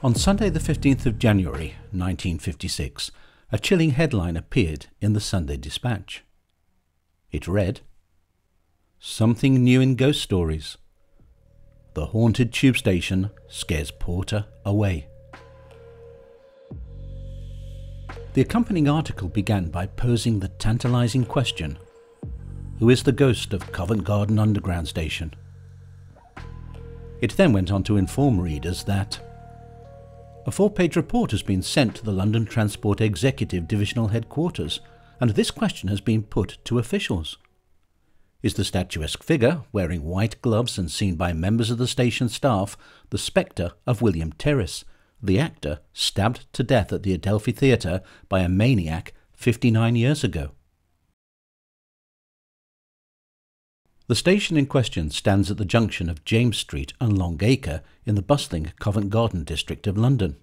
On Sunday the 15th of January 1956, a chilling headline appeared in the Sunday Dispatch. It read, "Something new in ghost stories. The haunted tube station scares porter away." The accompanying article began by posing the tantalizing question, who is the ghost of Covent Garden Underground Station? It then went on to inform readers that a 4-page report has been sent to the London Transport Executive Divisional Headquarters, and this question has been put to officials. Is the statuesque figure, wearing white gloves and seen by members of the station staff, the spectre of William Terriss, the actor stabbed to death at the Adelphi Theatre by a maniac 59 years ago? The station in question stands at the junction of James Street and Longacre in the bustling Covent Garden district of London.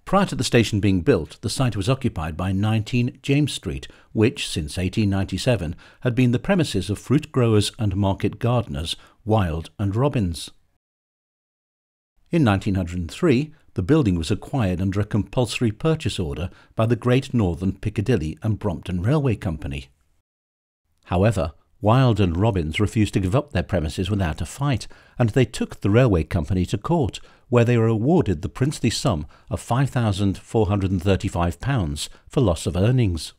Prior to the station being built, the site was occupied by 19 James Street, which, since 1897, had been the premises of fruit growers and market gardeners Wild and Robbins. In 1903, the building was acquired under a compulsory purchase order by the Great Northern Piccadilly and Brompton Railway Company. However, Wild and Robbins refused to give up their premises without a fight, and they took the railway company to court, where they were awarded the princely sum of £5,435 for loss of earnings.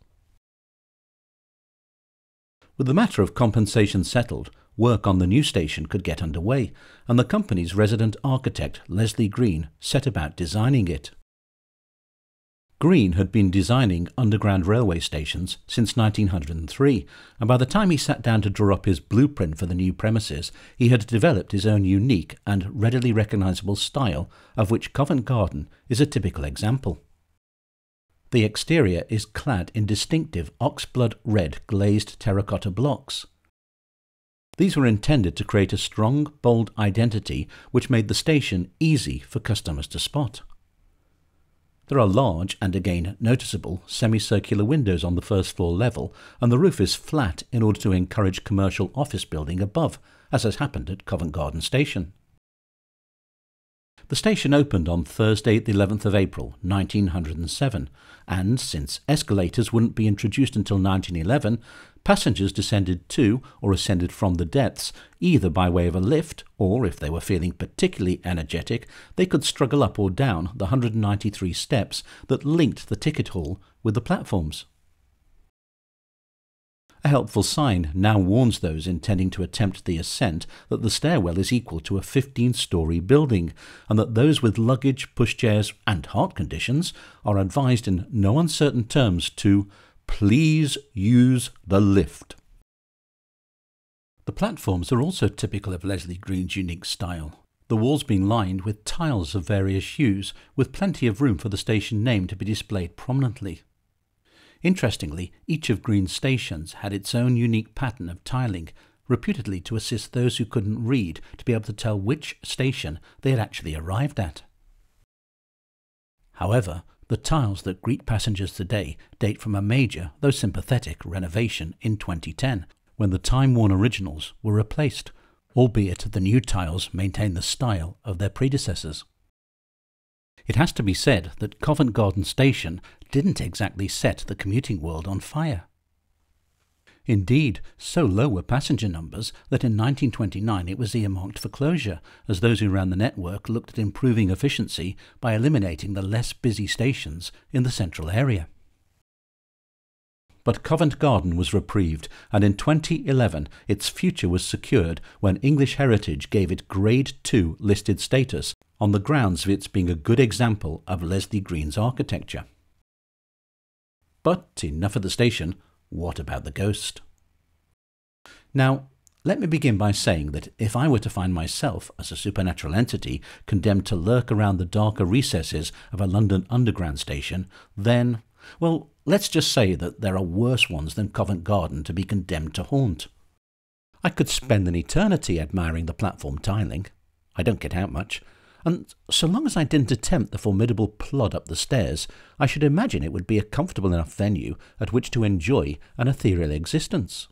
With the matter of compensation settled, work on the new station could get underway, and the company's resident architect, Leslie Green, set about designing it. Green had been designing underground railway stations since 1903, and by the time he sat down to draw up his blueprint for the new premises, he had developed his own unique and readily recognisable style, of which Covent Garden is a typical example. The exterior is clad in distinctive oxblood red glazed terracotta blocks. These were intended to create a strong, bold identity which made the station easy for customers to spot. There are large and again noticeable semicircular windows on the first floor level, and the roof is flat in order to encourage commercial office building above, as has happened at Covent Garden Station. The station opened on Thursday the 11th of April 1907, and since escalators wouldn't be introduced until 1911, passengers descended to or ascended from the depths either by way of a lift, or if they were feeling particularly energetic, they could struggle up or down the 193 steps that linked the ticket hall with the platforms. A helpful sign now warns those intending to attempt the ascent that the stairwell is equal to a 15-storey building, and that those with luggage, pushchairs and heart conditions are advised in no uncertain terms to please use the lift. The platforms are also typical of Leslie Green's unique style, the walls being lined with tiles of various hues, with plenty of room for the station name to be displayed prominently. Interestingly, each of Green's stations had its own unique pattern of tiling, reputedly to assist those who couldn't read to be able to tell which station they had actually arrived at. However, the tiles that greet passengers today date from a major, though sympathetic, renovation in 2010, when the time-worn originals were replaced, albeit the new tiles maintain the style of their predecessors. It has to be said that Covent Garden Station didn't exactly set the commuting world on fire. Indeed, so low were passenger numbers that in 1929 it was earmarked for closure, as those who ran the network looked at improving efficiency by eliminating the less busy stations in the central area. But Covent Garden was reprieved, and in 2011 its future was secured when English Heritage gave it Grade 2 listed status on the grounds of its being a good example of Leslie Green's architecture. But enough of the station, what about the ghost? Now, let me begin by saying that if I were to find myself as a supernatural entity condemned to lurk around the darker recesses of a London Underground station, then, well, let's just say that there are worse ones than Covent Garden to be condemned to haunt. I could spend an eternity admiring the platform tiling. I don't get out much, and so long as I didn't attempt the formidable plod up the stairs, I should imagine it would be a comfortable enough venue at which to enjoy an ethereal existence.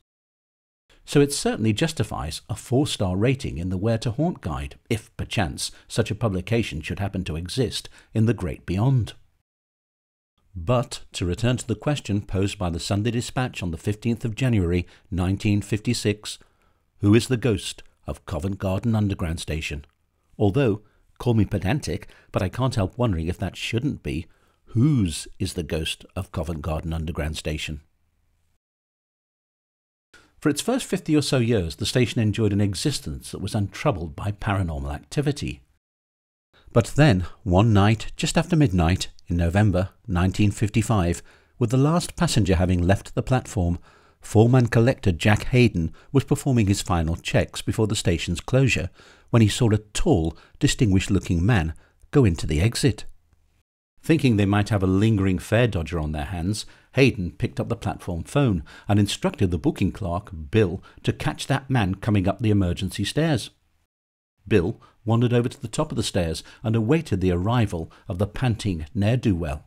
so it certainly justifies a 4-star rating in the Where to Haunt guide, if perchance such a publication should happen to exist in the great beyond. But to return to the question posed by the Sunday Dispatch on the 15th of January 1956, who is the ghost of Covent Garden Underground Station? Although, call me pedantic, but I can't help wondering if that shouldn't be, whose is the ghost of Covent Garden Underground Station? For its first 50 or so years, the station enjoyed an existence that was untroubled by paranormal activity. But then, one night, just after midnight, in November 1955, with the last passenger having left the platform, foreman collector Jack Hayden was performing his final checks before the station's closure when he saw a tall, distinguished-looking man go into the exit. Thinking they might have a lingering fare dodger on their hands, Hayden picked up the platform phone and instructed the booking clerk, Bill, to catch that man coming up the emergency stairs. Bill wandered over to the top of the stairs and awaited the arrival of the panting ne'er-do-well.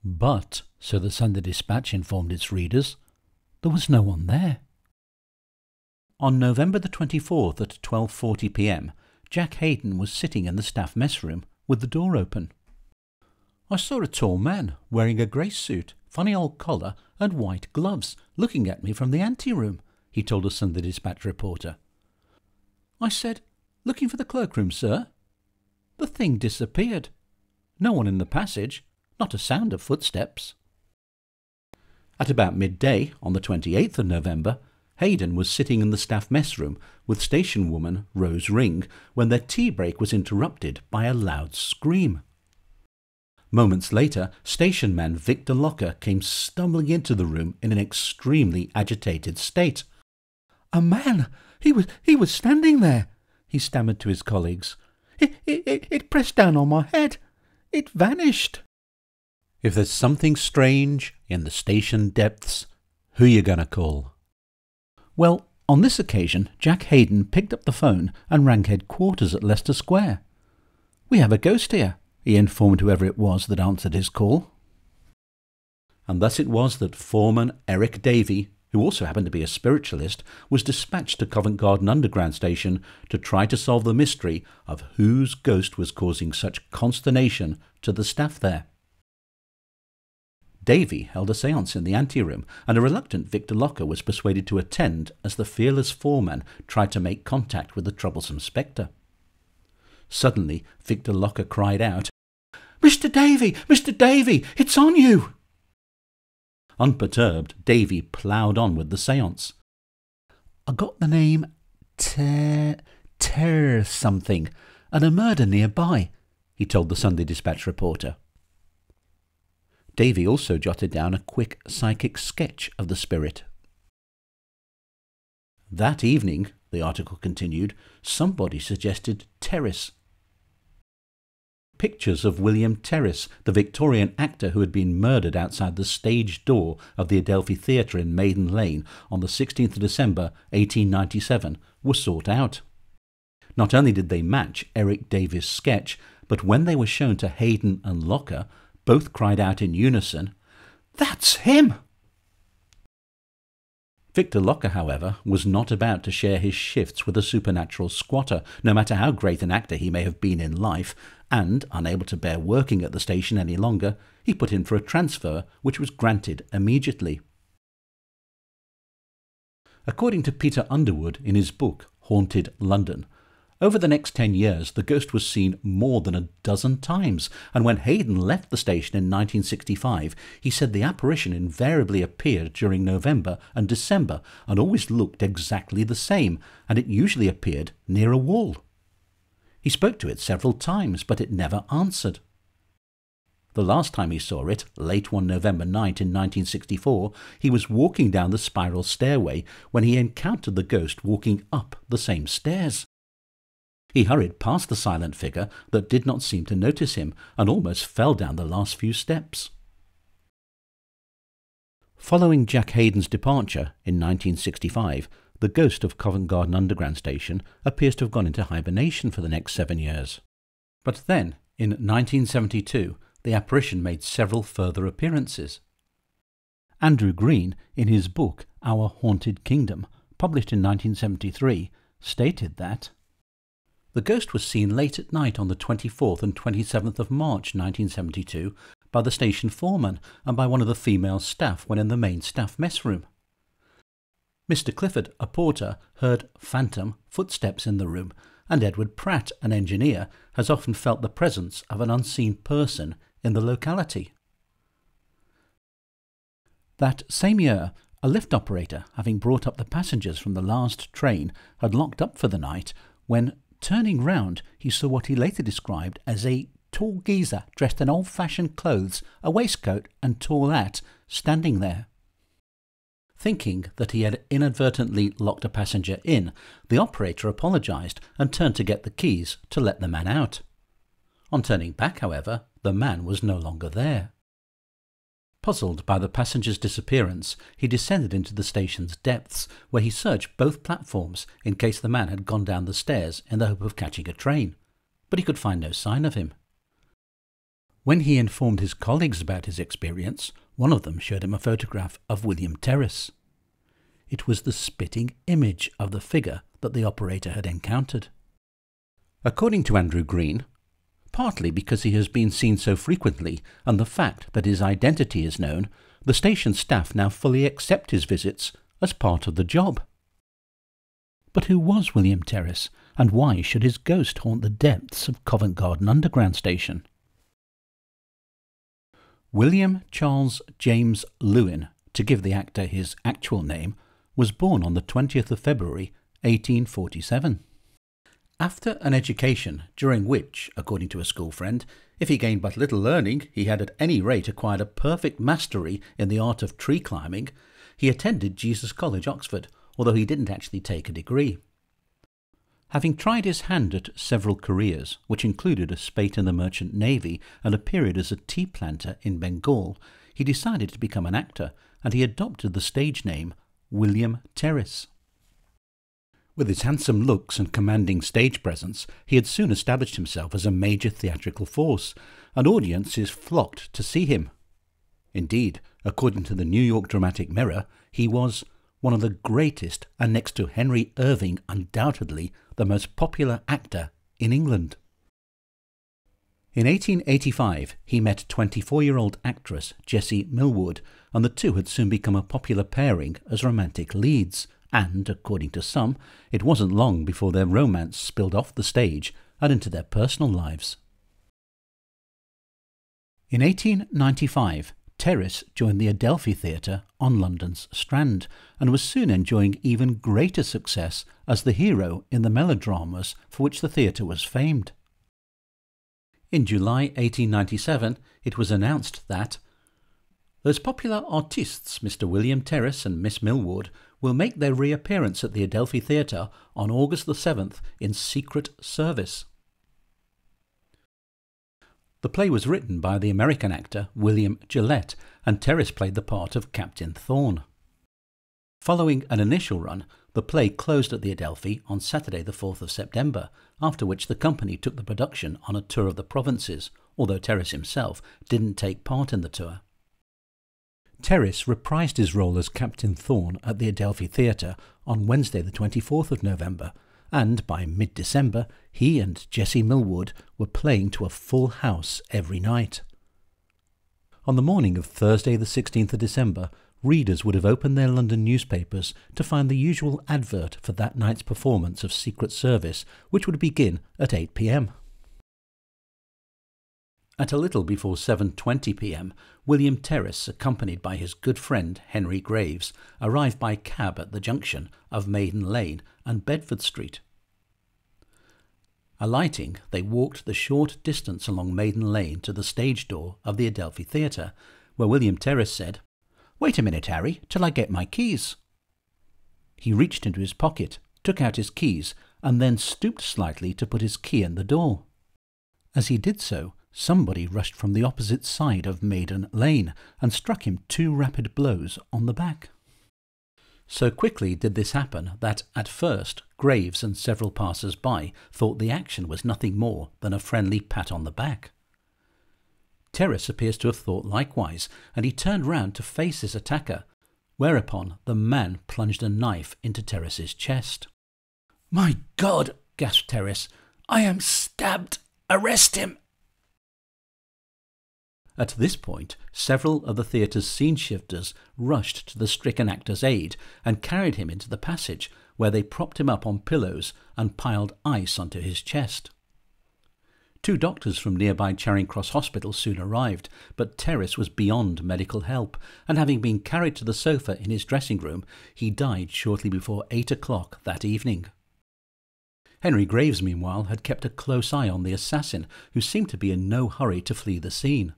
But, so the Sunday Dispatch informed its readers, there was no one there. On November the 24th at 12:40 p.m, Jack Hayden was sitting in the staff mess room with the door open. I saw a tall man wearing a grey suit, funny old collar and white gloves looking at me from the anteroom, he told a Sunday Dispatch reporter. I said, "Looking for the cloakroom, sir?" The thing disappeared. No one in the passage, not a sound of footsteps. At about midday on the 28th of November, Hayden was sitting in the staff mess room with station woman Rose Ring when their tea break was interrupted by a loud scream. Moments later, station man Victor Locker came stumbling into the room in an extremely agitated state. "A man! He was standing there," he stammered to his colleagues. It pressed down on my head. It vanished." If there's something strange in the station depths, who you gonna call? Well, on this occasion, Jack Hayden picked up the phone and rang headquarters at Leicester Square. "We have a ghost here," he informed whoever it was that answered his call. And thus it was that foreman Eric Davey, who also happened to be a spiritualist, was dispatched to Covent Garden Underground Station to try to solve the mystery of whose ghost was causing such consternation to the staff there. Davey held a séance in the anteroom, and a reluctant Victor Locker was persuaded to attend as the fearless foreman tried to make contact with the troublesome spectre. Suddenly, Victor Locker cried out, "Mr. Davey! Mr. Davey! It's on you!" Unperturbed, Davey ploughed on with the séance. "I got the name Terriss something, and a murder nearby," he told the Sunday Dispatch reporter. Davey also jotted down a quick psychic sketch of the spirit. That evening, the article continued, somebody suggested Terriss. Pictures of William Terriss, the Victorian actor who had been murdered outside the stage door of the Adelphi Theatre in Maiden Lane on the 16th of December 1897, were sought out. Not only did they match Eric Davies' sketch, but when they were shown to Hayden and Locker, both cried out in unison, "That's him!" Victor Locker, however, was not about to share his shifts with a supernatural squatter, no matter how great an actor he may have been in life, and, unable to bear working at the station any longer, he put in for a transfer, which was granted immediately. According to Peter Underwood in his book, Haunted London, over the next 10 years the ghost was seen more than a dozen times, and when Hayden left the station in 1965, he said the apparition invariably appeared during November and December and always looked exactly the same, and it usually appeared near a wall. He spoke to it several times, but it never answered. The last time he saw it, late one November night in 1964, he was walking down the spiral stairway when he encountered the ghost walking up the same stairs. He hurried past the silent figure that did not seem to notice him and almost fell down the last few steps. Following Jack Hayden's departure in 1965, the ghost of Covent Garden Underground Station appears to have gone into hibernation for the next 7 years. But then, in 1972, the apparition made several further appearances. Andrew Green, in his book Our Haunted Kingdom, published in 1973, stated that the ghost was seen late at night on the 24th and 27th of March 1972 by the station foreman and by one of the female staff when in the main staff mess room. Mr. Clifford, a porter, heard phantom footsteps in the room, and Edward Pratt, an engineer, has often felt the presence of an unseen person in the locality. That same year, a lift operator, having brought up the passengers from the last train, had locked up for the night when, turning round, he saw what he later described as a tall geezer dressed in old-fashioned clothes, a waistcoat and tall hat, standing there. Thinking that he had inadvertently locked a passenger in, the operator apologised and turned to get the keys to let the man out. On turning back, however, the man was no longer there. Puzzled by the passenger's disappearance, he descended into the station's depths, where he searched both platforms in case the man had gone down the stairs in the hope of catching a train, but he could find no sign of him. When he informed his colleagues about his experience, one of them showed him a photograph of William Terriss. It was the spitting image of the figure that the operator had encountered. According to Andrew Green, partly because he has been seen so frequently and the fact that his identity is known, the station staff now fully accept his visits as part of the job. But who was William Terriss, and why should his ghost haunt the depths of Covent Garden Underground Station? William Charles James Lewin, to give the actor his actual name, was born on the 20th of February 1847. After an education during which, according to a school friend, if he gained but little learning, he had at any rate acquired a perfect mastery in the art of tree climbing, he attended Jesus College, Oxford, although he didn't actually take a degree. Having tried his hand at several careers, which included a spate in the Merchant Navy and a period as a tea planter in Bengal, he decided to become an actor, and he adopted the stage name William Terriss. With his handsome looks and commanding stage presence, he had soon established himself as a major theatrical force, and audiences flocked to see him. Indeed, according to the New York Dramatic Mirror, he was one of the greatest, and next to Henry Irving, undoubtedly the most popular actor in England. In 1885, he met 24-year-old actress Jessie Millward, and the two had soon become a popular pairing as romantic leads, and, according to some, it wasn't long before their romance spilled off the stage and into their personal lives. In 1895, Terriss joined the Adelphi Theatre on London's Strand, and was soon enjoying even greater success as the hero in the melodramas for which the theatre was famed. In July 1897, it was announced that those popular artistes, Mr. William Terriss and Miss Millward, will make their reappearance at the Adelphi Theatre on August the 7th in secret service. The play was written by the American actor William Gillette, and Terriss played the part of Captain Thorne. Following an initial run, the play closed at the Adelphi on Saturday the 4th of September, after which the company took the production on a tour of the provinces, although Terriss himself didn't take part in the tour. Terriss reprised his role as Captain Thorne at the Adelphi Theatre on Wednesday the 24th of November, and by mid-December he and Jessie Millward were playing to a full house every night. On the morning of Thursday the 16th of December, readers would have opened their London newspapers to find the usual advert for that night's performance of Secret Service, which would begin at 8 p.m. At a little before 7:20 p.m, William Terriss, accompanied by his good friend Henry Graves, arrived by cab at the junction of Maiden Lane and Bedford Street. Alighting, they walked the short distance along Maiden Lane to the stage door of the Adelphi Theatre, where William Terriss said, "Wait a minute, Harry, till I get my keys." He reached into his pocket, took out his keys, and then stooped slightly to put his key in the door. As he did so, somebody rushed from the opposite side of Maiden Lane and struck him 2 rapid blows on the back. So quickly did this happen that at first Graves and several passers-by thought the action was nothing more than a friendly pat on the back. Terriss appears to have thought likewise, and he turned round to face his attacker, whereupon the man plunged a knife into Terriss's chest. "My God!" gasped Terriss. "I am stabbed! Arrest him!" At this point, several of the theatre's scene shifters rushed to the stricken actor's aid and carried him into the passage, where they propped him up on pillows and piled ice onto his chest. 2 doctors from nearby Charing Cross Hospital soon arrived, but Terriss was beyond medical help, and having been carried to the sofa in his dressing room, he died shortly before 8 o'clock that evening. Henry Graves, meanwhile, had kept a close eye on the assassin, who seemed to be in no hurry to flee the scene.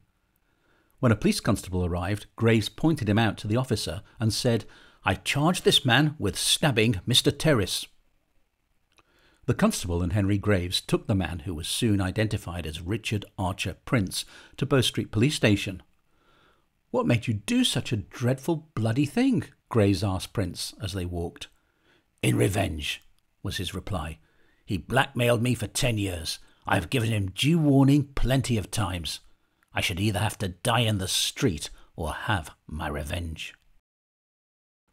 When a police constable arrived, Graves pointed him out to the officer and said, "I charge this man with stabbing Mr. Terriss." The constable and Henry Graves took the man, who was soon identified as Richard Archer Prince, to Bow Street Police Station. "What made you do such a dreadful bloody thing?" Graves asked Prince as they walked. "In revenge," was his reply. "He blackmailed me for 10 years. I have given him due warning plenty of times. I should either have to die in the street or have my revenge."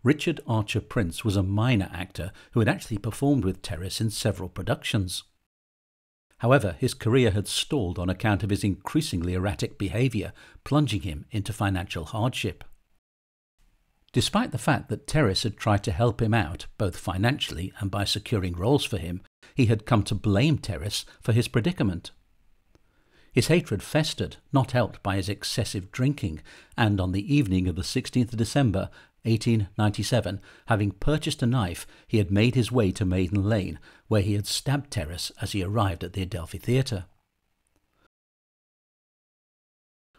Richard Archer Prince was a minor actor who had actually performed with Terriss in several productions. However, his career had stalled on account of his increasingly erratic behaviour, plunging him into financial hardship. Despite the fact that Terriss had tried to help him out, both financially and by securing roles for him, he had come to blame Terriss for his predicament. His hatred festered, not helped by his excessive drinking, and on the evening of the 16th of December, 1897, having purchased a knife, he had made his way to Maiden Lane, where he had stabbed Terriss as he arrived at the Adelphi Theatre.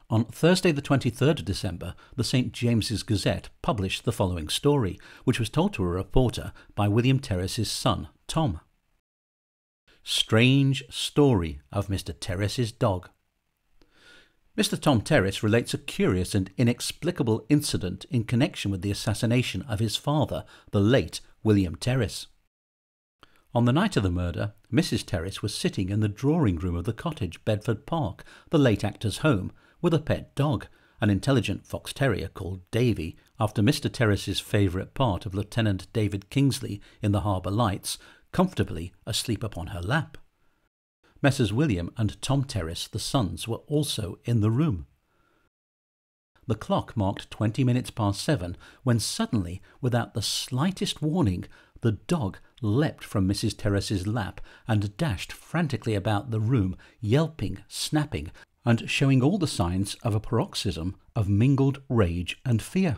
On Thursday the 23rd of December, the St. James's Gazette published the following story, which was told to a reporter by William Terriss's son, Tom. Strange story of Mr. Terriss's dog. Mr. Tom Terriss relates a curious and inexplicable incident in connection with the assassination of his father, the late William Terriss. On the night of the murder, Mrs. Terriss was sitting in the drawing room of the cottage, Bedford Park, the late actor's home, with a pet dog, an intelligent fox terrier called Davy, after Mr. Terriss's favourite part of Lieutenant David Kingsley in The Harbour Lights, comfortably asleep upon her lap. Messrs. William and Tom Terriss, the sons, were also in the room. The clock marked 20 minutes past 7 when suddenly, without the slightest warning, the dog leapt from Mrs. Terriss's lap and dashed frantically about the room, yelping, snapping, and showing all the signs of a paroxysm of mingled rage and fear.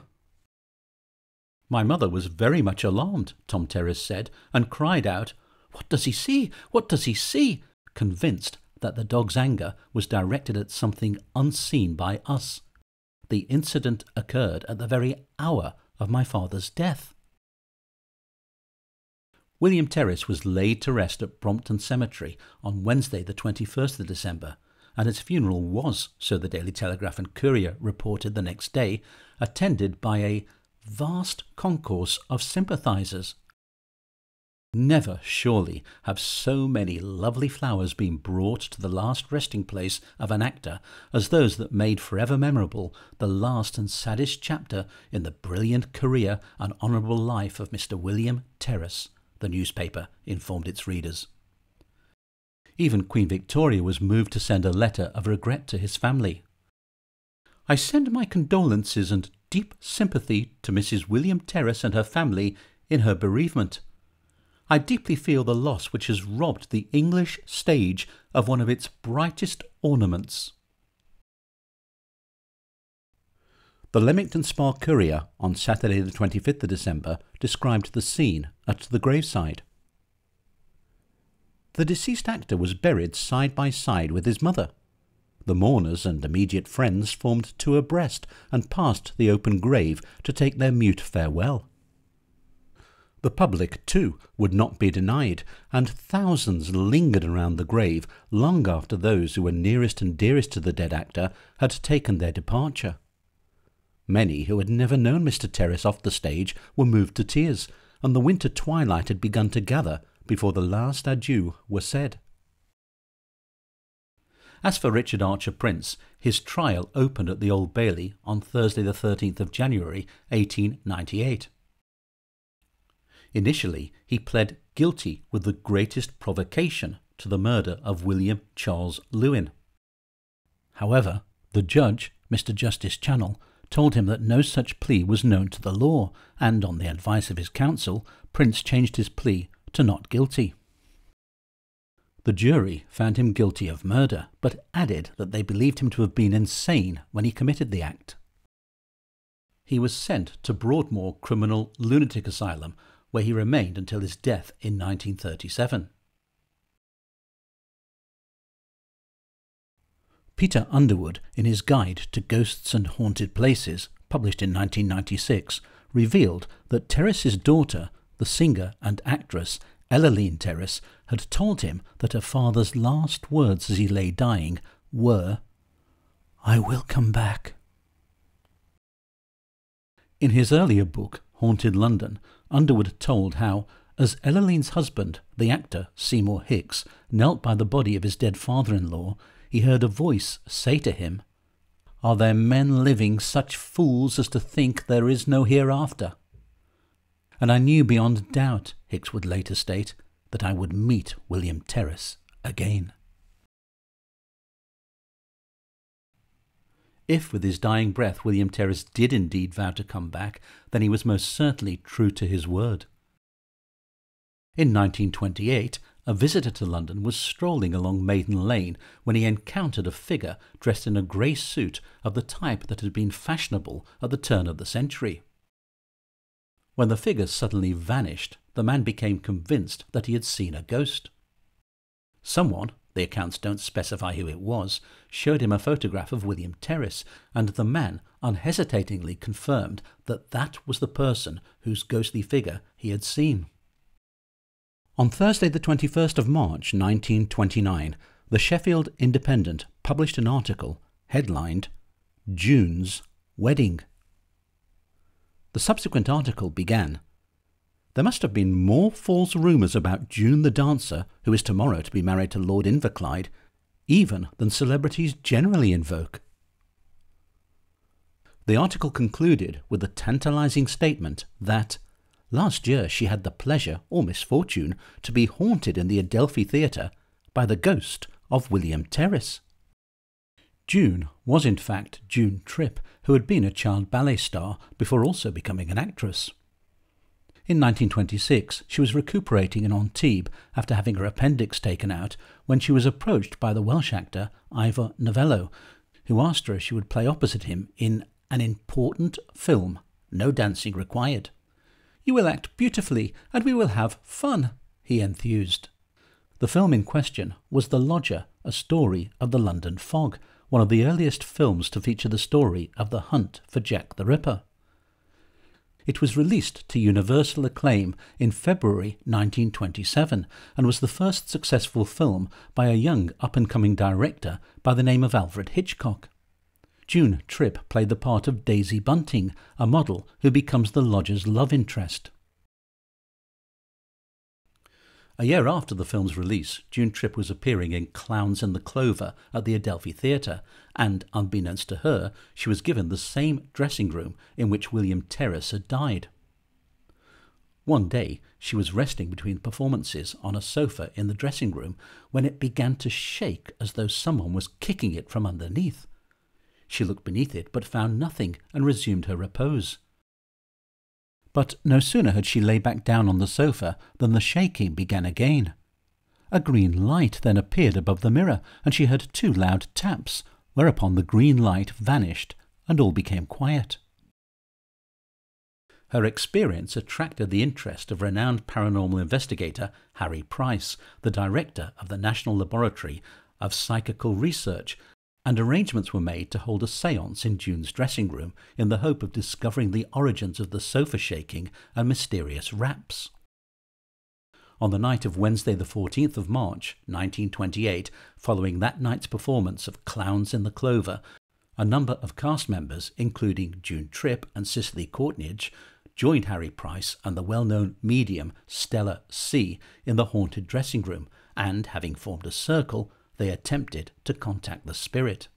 "My mother was very much alarmed," Tom Terriss said, and cried out, "What does he see? What does he see?" convinced that the dog's anger was directed at something unseen by us. The incident occurred at the very hour of my father's death. William Terriss was laid to rest at Brompton Cemetery on Wednesday the 21st of December, and his funeral was, so the Daily Telegraph and Courier reported the next day, attended by a vast concourse of sympathisers. Never, surely, have so many lovely flowers been brought to the last resting place of an actor as those that made forever memorable the last and saddest chapter in the brilliant career and honourable life of Mr. William Terriss, the newspaper informed its readers. Even Queen Victoria was moved to send a letter of regret to his family. "I send my condolences and deep sympathy to Mrs. William Terriss and her family in her bereavement. I deeply feel the loss which has robbed the English stage of one of its brightest ornaments." The Leamington Spa Courier on Saturday the 25th of December described the scene at the graveside. The deceased actor was buried side by side with his mother. The mourners and immediate friends formed 2 abreast and passed the open grave to take their mute farewell. The public, too, would not be denied, and thousands lingered around the grave long after those who were nearest and dearest to the dead actor had taken their departure. Many who had never known Mr. Terriss off the stage were moved to tears, and the winter twilight had begun to gather before the last adieu were said. As for Richard Archer Prince, his trial opened at the Old Bailey on Thursday the 13th of January 1898. Initially, he pled guilty with the greatest provocation to the murder of William Charles Lewin. However, the judge, Mr. Justice Channell, told him that no such plea was known to the law, and on the advice of his counsel, Prince changed his plea to not guilty. The jury found him guilty of murder, but added that they believed him to have been insane when he committed the act. He was sent to Broadmoor Criminal Lunatic Asylum, where he remained until his death in 1937. Peter Underwood, in his Guide to Ghosts and Haunted Places, published in 1996, revealed that Terriss's daughter, the singer and actress Elaline Terriss, had told him that her father's last words as he lay dying were, "I will come back." In his earlier book, Haunted London, Underwood told how, as Elaline's husband, the actor Seymour Hicks, knelt by the body of his dead father-in-law, he heard a voice say to him, "Are there men living such fools as to think there is no hereafter?" And I knew beyond doubt, Hicks would later state, that I would meet William Terriss again. If with his dying breath William Terriss did indeed vow to come back, then he was most certainly true to his word. In 1928, a visitor to London was strolling along Maiden Lane when he encountered a figure dressed in a grey suit of the type that had been fashionable at the turn of the century. When the figure suddenly vanished, the man became convinced that he had seen a ghost. Someone, the accounts don't specify who it was, showed him a photograph of William Terriss, and the man unhesitatingly confirmed that that was the person whose ghostly figure he had seen. On Thursday the 21st of March 1929, the Sheffield Independent published an article headlined, "June's Wedding." The subsequent article began, "There must have been more false rumours about June the dancer, who is tomorrow to be married to Lord Inverclyde, even than celebrities generally invoke." The article concluded with the tantalising statement that last year she had the pleasure or misfortune to be haunted in the Adelphi Theatre by the ghost of William Terriss. June was in fact June Tripp, who had been a child ballet star before also becoming an actress. In 1926, she was recuperating in Antibes after having her appendix taken out when she was approached by the Welsh actor Ivor Novello, who asked her if she would play opposite him in an important film, no dancing required. "You will act beautifully, and we will have fun," he enthused. The film in question was The Lodger, a story of the London fog, one of the earliest films to feature the story of the hunt for Jack the Ripper. It was released to universal acclaim in February 1927 and was the first successful film by a young up-and-coming director by the name of Alfred Hitchcock. June Tripp played the part of Daisy Bunting, a model who becomes the lodger's love interest. A year after the film's release, June Tripp was appearing in Clowns in the Clover at the Adelphi Theatre, and, unbeknownst to her, she was given the same dressing room in which William Terriss had died. One day, she was resting between performances on a sofa in the dressing room when it began to shake as though someone was kicking it from underneath. She looked beneath it but found nothing and resumed her repose. But no sooner had she lay back down on the sofa than the shaking began again. A green light then appeared above the mirror, and she heard 2 loud taps, whereupon the green light vanished and all became quiet. Her experience attracted the interest of renowned paranormal investigator Harry Price, the director of the National Laboratory of Psychical Research, and arrangements were made to hold a séance in June's dressing room in the hope of discovering the origins of the sofa shaking and mysterious raps. On the night of Wednesday the 14th of March, 1928, following that night's performance of Clowns in the Clover, a number of cast members, including June Tripp and Cicely Courtneidge, joined Harry Price and the well-known medium Stella C. in the haunted dressing room, and, having formed a circle, they attempted to contact the spirit.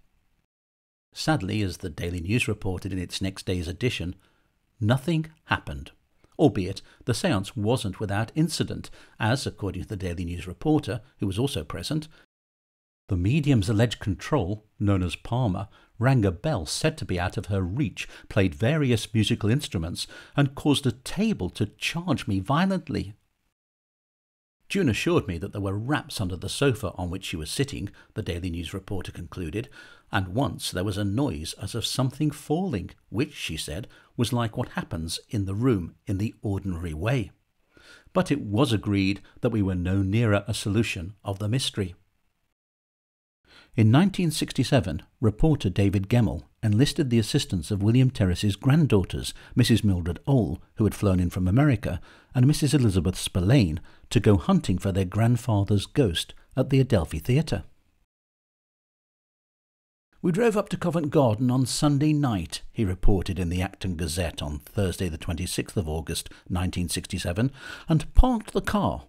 Sadly, as the Daily News reported in its next day's edition, nothing happened, albeit the séance wasn't without incident, as, according to the Daily News reporter, who was also present, the medium's alleged control, known as Palmer, rang a bell said to be out of her reach, played various musical instruments, and caused a table to charge me violently. June assured me that there were raps under the sofa on which she was sitting, the Daily News reporter concluded, and once there was a noise as of something falling, which, she said, was like what happens in the room in the ordinary way. But it was agreed that we were no nearer a solution of the mystery. In 1967, reporter David Gemmell enlisted the assistance of William Terriss's granddaughters, Mrs. Mildred Ole, who had flown in from America, and Mrs. Elizabeth Spillane, to go hunting for their grandfather's ghost at the Adelphi Theatre. "We drove up to Covent Garden on Sunday night," he reported in the Acton Gazette on Thursday the 26th of August 1967, "and parked the car.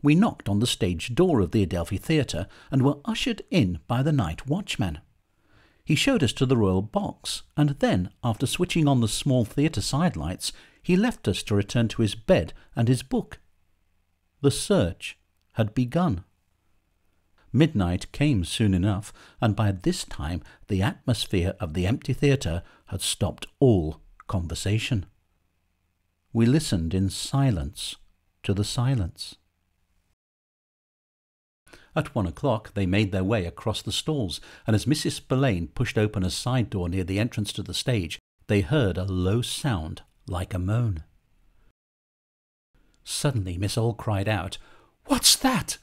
We knocked on the stage door of the Adelphi Theatre and were ushered in by the night watchman. He showed us to the royal box, and then, after switching on the small theatre sidelights, he left us to return to his bed and his book. The search had begun." Midnight came soon enough, and by this time the atmosphere of the empty theatre had stopped all conversation. We listened in silence to the silence. At 1 o'clock they made their way across the stalls, and as Mrs. Spillane pushed open a side door near the entrance to the stage, they heard a low sound like a moan. Suddenly Miss Ole cried out, "What's that?"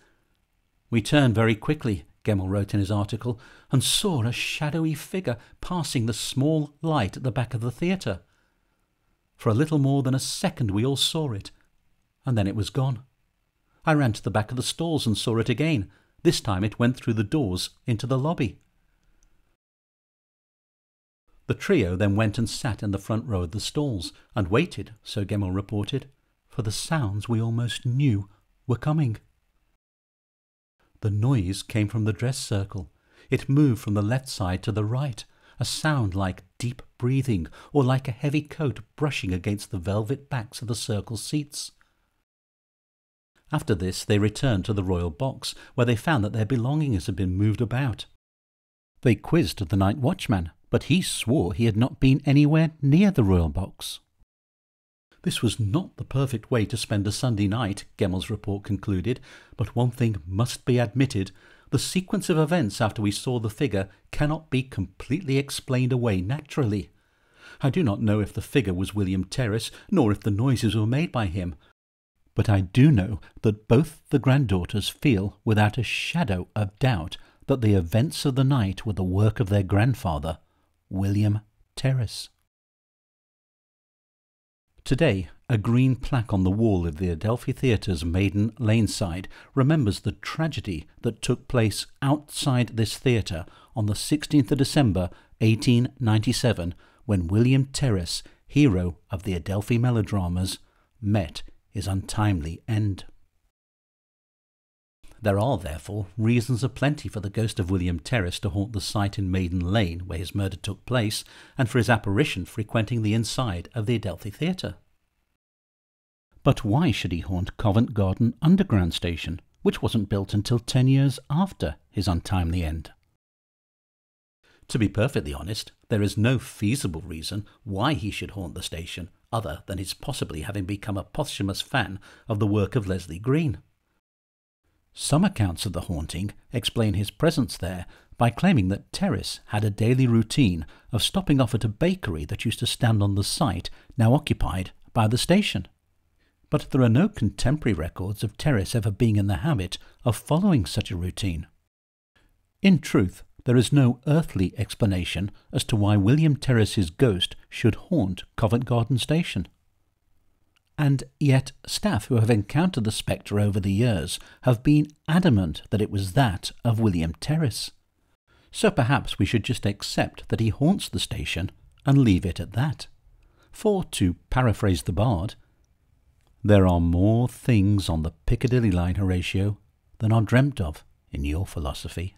"We turned very quickly," Gemmell wrote in his article, "and saw a shadowy figure passing the small light at the back of the theatre. For a little more than a second we all saw it, and then it was gone. I ran to the back of the stalls and saw it again. This time it went through the doors into the lobby." The trio then went and sat in the front row of the stalls, and waited, so Gemmell reported, for the sounds we almost knew were coming. The noise came from the dress circle. It moved from the left side to the right, a sound like deep breathing, or like a heavy coat brushing against the velvet backs of the circle seats. After this they returned to the royal box, where they found that their belongings had been moved about. They quizzed the night watchman, but he swore he had not been anywhere near the royal box. This was not the perfect way to spend a Sunday night, Gemmell's report concluded, but one thing must be admitted: the sequence of events after we saw the figure cannot be completely explained away naturally. I do not know if the figure was William Terriss, nor if the noises were made by him, but I do know that both the granddaughters feel without a shadow of doubt that the events of the night were the work of their grandfather, William Terriss. Today, a green plaque on the wall of the Adelphi Theatre's Maiden Lane side remembers the tragedy that took place outside this theatre on the 16th of December 1897, when William Terriss, hero of the Adelphi melodramas, met his untimely end. There are, therefore, reasons aplenty for the ghost of William Terriss to haunt the site in Maiden Lane where his murder took place, and for his apparition frequenting the inside of the Adelphi Theatre. But why should he haunt Covent Garden Underground Station, which wasn't built until 10 years after his untimely end? To be perfectly honest, there is no feasible reason why he should haunt the station, other than his possibly having become a posthumous fan of the work of Leslie Green. Some accounts of the haunting explain his presence there by claiming that Terriss had a daily routine of stopping off at a bakery that used to stand on the site now occupied by the station. But there are no contemporary records of Terriss ever being in the habit of following such a routine. In truth, there is no earthly explanation as to why William Terriss's ghost should haunt Covent Garden Station. And yet staff who have encountered the spectre over the years have been adamant that it was that of William Terriss. So perhaps we should just accept that he haunts the station and leave it at that. For, to paraphrase the bard, there are more things on the Piccadilly line, Horatio, than are dreamt of in your philosophy?